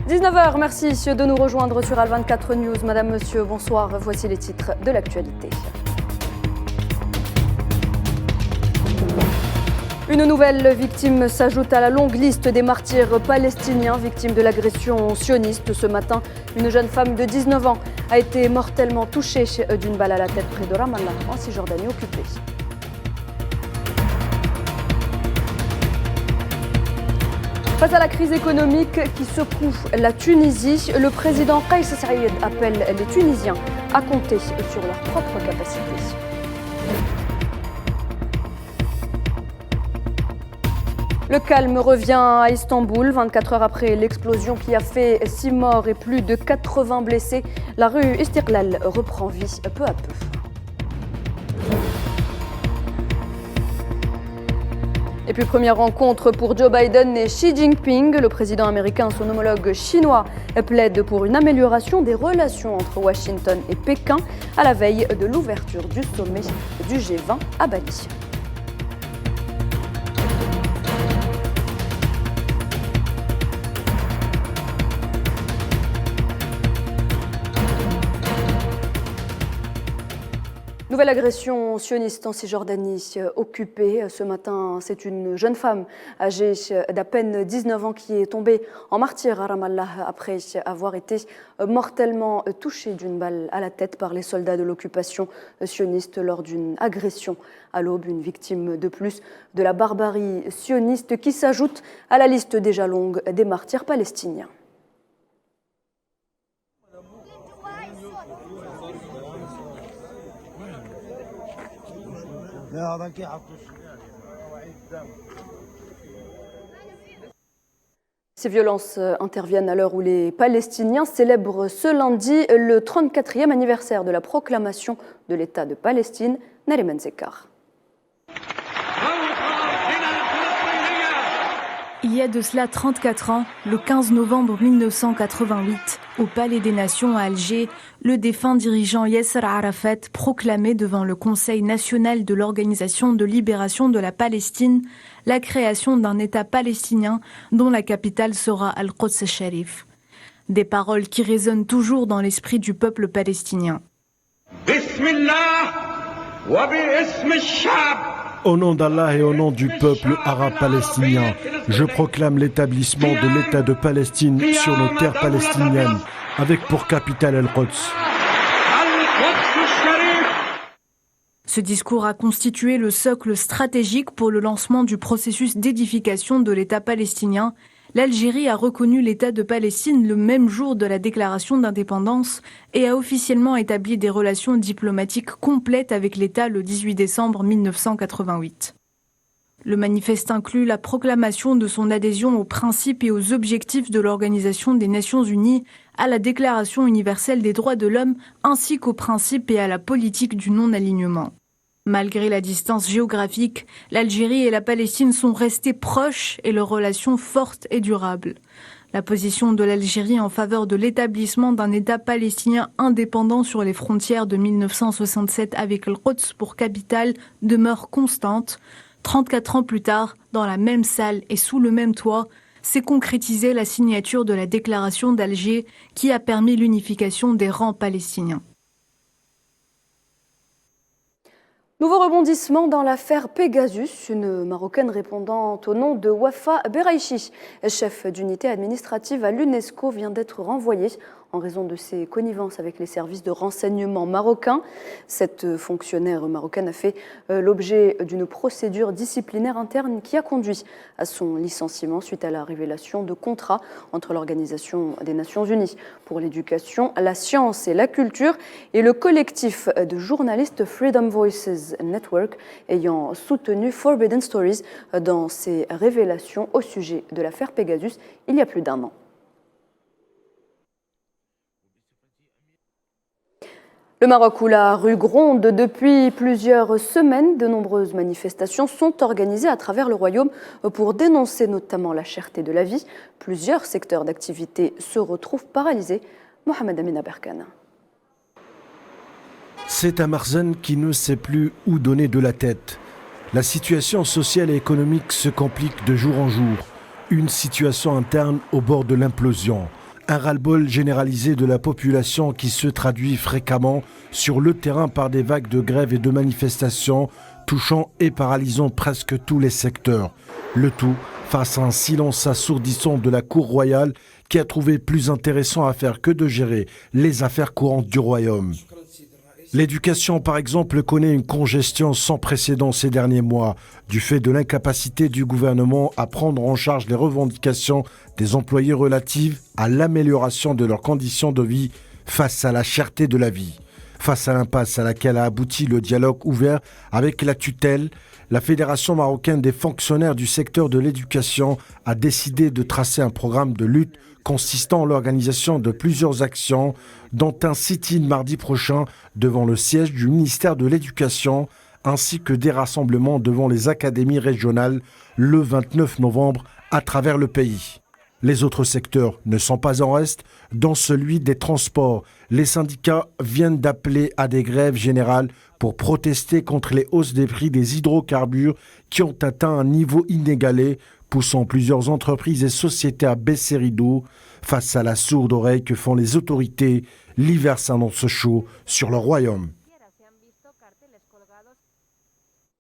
19h, merci de nous rejoindre sur Al24 News. Madame, Monsieur, bonsoir. Voici les titres de l'actualité. Une nouvelle victime s'ajoute à la longue liste des martyrs palestiniens victimes de l'agression sioniste. Ce matin, une jeune femme de 19 ans a été mortellement touchée d'une balle à la tête près de Ramallah, en Cisjordanie occupée. Face à la crise économique qui secoue la Tunisie, le président Kais Saïed appelle les Tunisiens à compter sur leurs propres capacités. Le calme revient à Istanbul, 24 heures après l'explosion qui a fait 6 morts et plus de 80 blessés. La rue Istiqlal reprend vie peu à peu. Et puis première rencontre pour Joe Biden et Xi Jinping. Le président américain et son homologue chinois plaident pour une amélioration des relations entre Washington et Pékin à la veille de l'ouverture du sommet du G20 à Bali. Nouvelle agression sioniste en Cisjordanie occupée. Ce matin, c'est une jeune femme âgée d'à peine 19 ans qui est tombée en martyr à Ramallah après avoir été mortellement touchée d'une balle à la tête par les soldats de l'occupation sioniste lors d'une agression à l'aube. Une victime de plus de la barbarie sioniste qui s'ajoute à la liste déjà longue des martyrs palestiniens. Ces violences interviennent à l'heure où les Palestiniens célèbrent ce lundi le 34e anniversaire de la proclamation de l'État de Palestine. Nariman Zekar. Il y a de cela 34 ans, le 15 novembre 1988, au Palais des Nations à Alger, le défunt dirigeant Yasser Arafat proclamait devant le Conseil national de l'Organisation de libération de la Palestine la création d'un État palestinien dont la capitale sera Al-Quds al-Sharif. Des paroles qui résonnent toujours dans l'esprit du peuple palestinien. Bismillah wa bi ism al-shab. Au nom d'Allah et au nom du peuple arabe palestinien, je proclame l'établissement de l'État de Palestine sur nos terres palestiniennes, avec pour capitale Al-Quds. Ce discours a constitué le socle stratégique pour le lancement du processus d'édification de l'État palestinien. L'Algérie a reconnu l'État de Palestine le même jour de la déclaration d'indépendance et a officiellement établi des relations diplomatiques complètes avec l'État le 18 décembre 1988. Le manifeste inclut la proclamation de son adhésion aux principes et aux objectifs de l'Organisation des Nations Unies, à la Déclaration universelle des droits de l'homme ainsi qu'aux principes et à la politique du non-alignement. Malgré la distance géographique, l'Algérie et la Palestine sont restées proches et leurs relations fortes et durables. La position de l'Algérie en faveur de l'établissement d'un État palestinien indépendant sur les frontières de 1967 avec Al-Quds pour capitale demeure constante. 34 ans plus tard, dans la même salle et sous le même toit, s'est concrétisée la signature de la déclaration d'Alger qui a permis l'unification des rangs palestiniens. Nouveau rebondissement dans l'affaire Pegasus. Une Marocaine répondant au nom de Wafa Beraichi, chef d'unité administrative à l'UNESCO, vient d'être renvoyée en raison de ses connivences avec les services de renseignement marocains. Cette fonctionnaire marocaine a fait l'objet d'une procédure disciplinaire interne qui a conduit à son licenciement suite à la révélation de contrats entre l'Organisation des Nations Unies pour l'éducation, la science et la culture et le collectif de journalistes Freedom Voices Network ayant soutenu Forbidden Stories dans ses révélations au sujet de l'affaire Pegasus il y a plus d'1 an. Le Maroc où la rue gronde depuis plusieurs semaines, de nombreuses manifestations sont organisées à travers le royaume pour dénoncer notamment la cherté de la vie. Plusieurs secteurs d'activité se retrouvent paralysés. Mohamed Amin Aberkan. C'est un Marzen qui ne sait plus où donner de la tête. La situation sociale et économique se complique de jour en jour. Une situation interne au bord de l'implosion. Un ras-le-bol généralisé de la population qui se traduit fréquemment sur le terrain par des vagues de grèves et de manifestations touchant et paralysant presque tous les secteurs. Le tout face à un silence assourdissant de la cour royale qui a trouvé plus intéressant à faire que de gérer les affaires courantes du royaume. L'éducation, par exemple, connaît une congestion sans précédent ces derniers mois, du fait de l'incapacité du gouvernement à prendre en charge les revendications des employés relatives à l'amélioration de leurs conditions de vie face à la cherté de la vie. Face à l'impasse à laquelle a abouti le dialogue ouvert avec la tutelle, la Fédération marocaine des fonctionnaires du secteur de l'éducation a décidé de tracer un programme de lutte consistant en l'organisation de plusieurs actions, dont un sit-in mardi prochain devant le siège du ministère de l'Éducation, ainsi que des rassemblements devant les académies régionales le 29 novembre à travers le pays. Les autres secteurs ne sont pas en reste. Dans celui des transports, les syndicats viennent d'appeler à des grèves générales pour protester contre les hausses des prix des hydrocarbures qui ont atteint un niveau inégalé, poussant plusieurs entreprises et sociétés à baisser rideau. Face à la sourde oreille que font les autorités, l'hiver s'annonce chaud sur le royaume.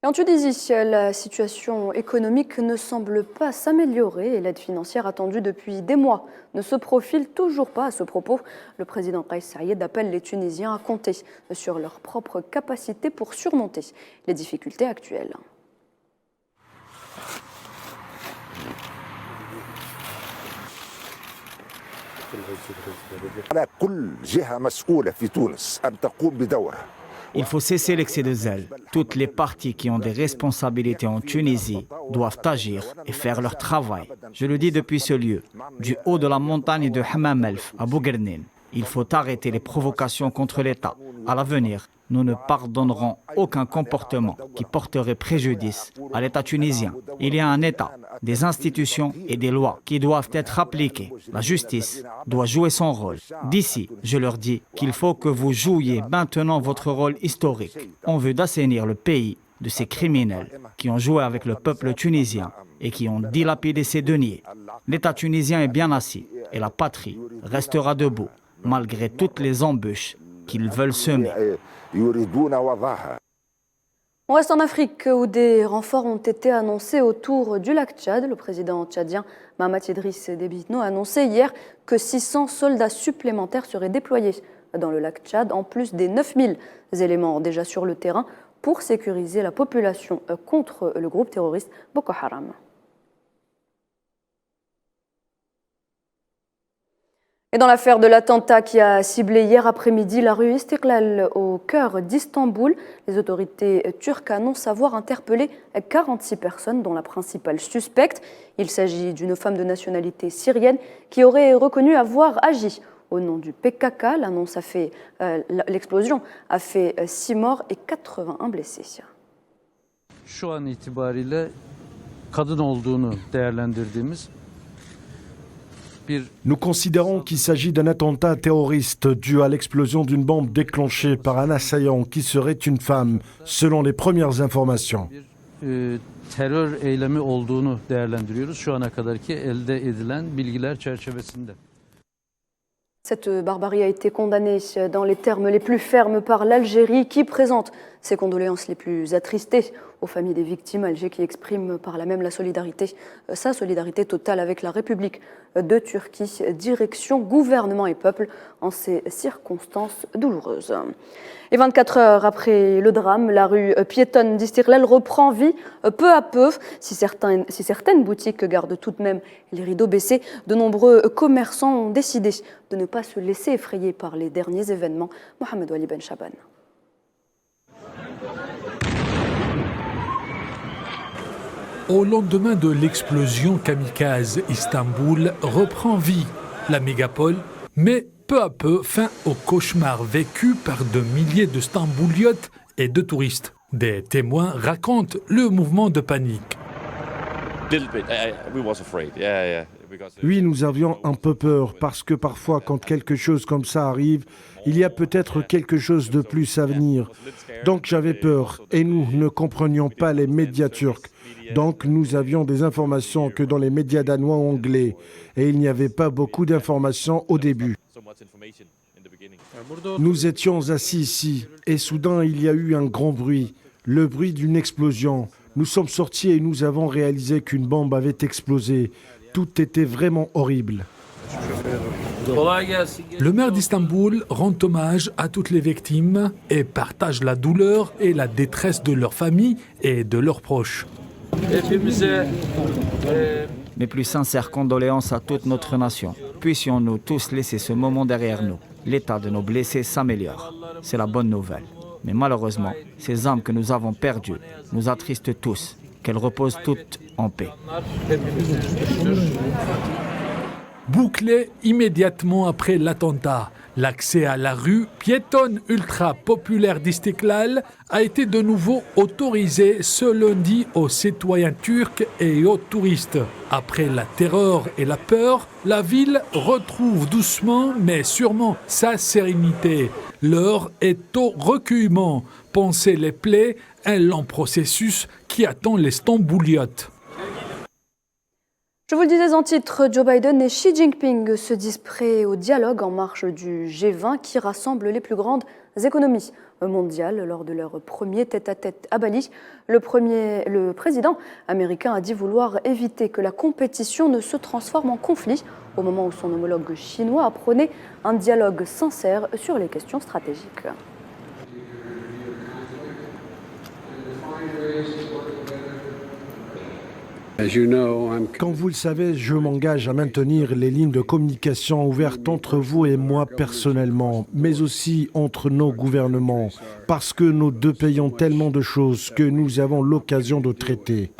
En Tunisie, la situation économique ne semble pas s'améliorer et l'aide financière attendue depuis des mois ne se profile toujours pas. À ce propos, le président Kais Saïed appelle les Tunisiens à compter sur leur propre capacité pour surmonter les difficultés actuelles. Il faut cesser l'excès de zèle. Toutes les parties qui ont des responsabilités en Tunisie doivent agir et faire leur travail. Je le dis depuis ce lieu, du haut de la montagne de Hammam Elf à Bouguernin. Il faut arrêter les provocations contre l'État. À l'avenir, nous ne pardonnerons aucun comportement qui porterait préjudice à l'État tunisien. Il y a un État, des institutions et des lois qui doivent être appliquées. La justice doit jouer son rôle. D'ici, je leur dis qu'il faut que vous jouiez maintenant votre rôle historique. On veut d'assainir le pays de ces criminels qui ont joué avec le peuple tunisien et qui ont dilapidé ses deniers. L'État tunisien est bien assis et la patrie restera debout, malgré toutes les embûches qu'ils veulent semer. On reste en Afrique où des renforts ont été annoncés autour du lac Tchad. Le président tchadien Mahamat Idriss Déby Itno a annoncé hier que 600 soldats supplémentaires seraient déployés dans le lac Tchad, en plus des 9000 éléments déjà sur le terrain pour sécuriser la population contre le groupe terroriste Boko Haram. Et dans l'affaire de l'attentat qui a ciblé hier après-midi la rue Istiklal au cœur d'Istanbul, les autorités turques annoncent avoir interpellé 46 personnes, dont la principale suspecte. Il s'agit d'une femme de nationalité syrienne qui aurait reconnu avoir agi au nom du PKK. L'explosion a fait 6 morts et 81 blessés. Şu an itibariyle kadın olduğunu değerlendirdiğimiz. Nous considérons qu'il s'agit d'un attentat terroriste dû à l'explosion d'une bombe déclenchée par un assaillant qui serait une femme, selon les premières informations. Terör eylemi olduğunu değerlendiriyoruz şu ana kadarki elde edilen bilgiler çerçevesinde. Cette barbarie a été condamnée dans les termes les plus fermes par l'Algérie qui présente ses condoléances les plus attristées aux familles des victimes. Alger qui exprime par là même sa solidarité totale avec la République de Turquie, direction, gouvernement et peuple en ces circonstances douloureuses. Et 24 heures après le drame, la rue piétonne d'Istiklal reprend vie peu à peu. Si certaines boutiques gardent tout de même les rideaux baissés, de nombreux commerçants ont décidé de ne pas se laisser effrayer par les derniers événements. Mohamed Wali Ben Chaban. Au lendemain de l'explosion kamikaze, Istanbul reprend vie. La mégapole met peu à peu fin au cauchemar vécu par de milliers de Stambouliotes et de touristes. Des témoins racontent le mouvement de panique. Oui, nous avions un peu peur parce que parfois, quand quelque chose comme ça arrive, il y a peut-être quelque chose de plus à venir. Donc j'avais peur et nous ne comprenions pas les médias turcs. Donc nous avions des informations que dans les médias danois ou anglais et il n'y avait pas beaucoup d'informations au début. Nous étions assis ici et soudain il y a eu un grand bruit, le bruit d'une explosion. Nous sommes sortis et nous avons réalisé qu'une bombe avait explosé. Tout était vraiment horrible. Le maire d'Istanbul rend hommage à toutes les victimes et partage la douleur et la détresse de leurs familles et de leurs proches. Mes plus sincères condoléances à toute notre nation. Puissions-nous tous laisser ce moment derrière nous. L'état de nos blessés s'améliore. C'est la bonne nouvelle. Mais malheureusement, ces âmes que nous avons perdues nous attristent tous. Qu'elles reposent toutes en paix. Bouclé immédiatement après l'attentat, l'accès à la rue piétonne ultra populaire d'Istiklal a été de nouveau autorisé ce lundi aux citoyens turcs et aux touristes. Après la terreur et la peur, la ville retrouve doucement mais sûrement sa sérénité. L'heure est au recueillement. Penser les plaies, un lent processus qui attend les Stambouliotes. Je vous le disais en titre, Joe Biden et Xi Jinping se disent prêts au dialogue en marge du G20 qui rassemble les plus grandes économies mondiales. Lors de leur premier tête-à-tête à Bali, le président américain a dit vouloir éviter que la compétition ne se transforme en conflit au moment où son homologue chinois a prôné un dialogue sincère sur les questions stratégiques. Comme vous le savez, je m'engage à maintenir les lignes de communication ouvertes entre vous et moi personnellement, mais aussi entre nos gouvernements, parce que nos deux pays ont tellement de choses que nous avons l'occasion de traiter.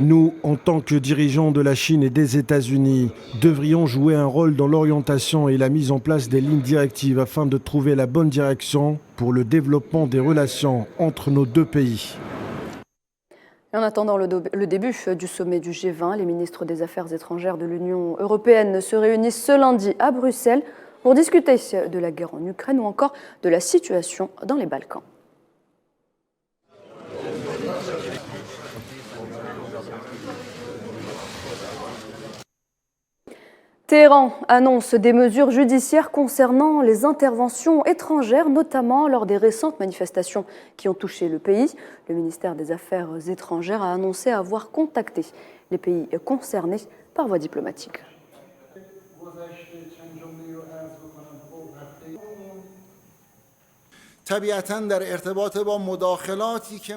Nous, en tant que dirigeants de la Chine et des États-Unis, devrions jouer un rôle dans l'orientation et la mise en place des lignes directives afin de trouver la bonne direction pour le développement des relations entre nos deux pays. Et en attendant le début du sommet du G20, les ministres des Affaires étrangères de l'Union européenne se réunissent ce lundi à Bruxelles pour discuter de la guerre en Ukraine ou encore de la situation dans les Balkans. Téhéran annonce des mesures judiciaires concernant les interventions étrangères, notamment lors des récentes manifestations qui ont touché le pays. Le ministère des Affaires étrangères a annoncé avoir contacté les pays concernés par voie diplomatique.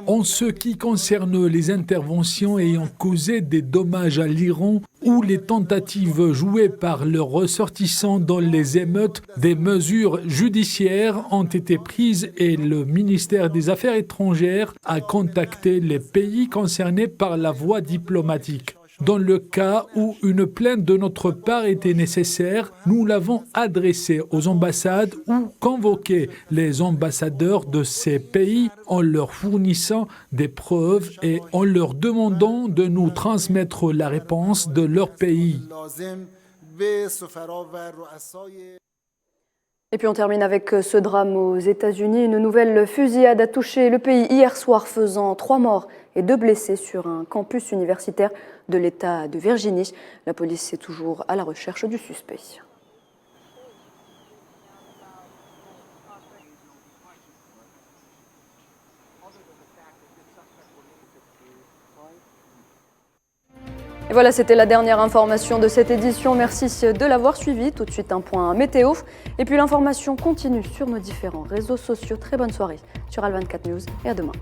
En ce qui concerne les interventions ayant causé des dommages à l'Iran ou les tentatives jouées par leurs ressortissants dans les émeutes, des mesures judiciaires ont été prises et le ministère des Affaires étrangères a contacté les pays concernés par la voie diplomatique. Dans le cas où une plainte de notre part était nécessaire, nous l'avons adressée aux ambassades ou convoqué les ambassadeurs de ces pays en leur fournissant des preuves et en leur demandant de nous transmettre la réponse de leur pays. Et puis on termine avec ce drame aux États-Unis. Une nouvelle fusillade a touché le pays hier soir, faisant 3 morts et 2 blessés sur un campus universitaire de l'État de Virginie. La police est toujours à la recherche du suspect. Et voilà, c'était la dernière information de cette édition. Merci de l'avoir suivi. Tout de suite, un point météo. Et puis l'information continue sur nos différents réseaux sociaux. Très bonne soirée sur Al24 News et à demain.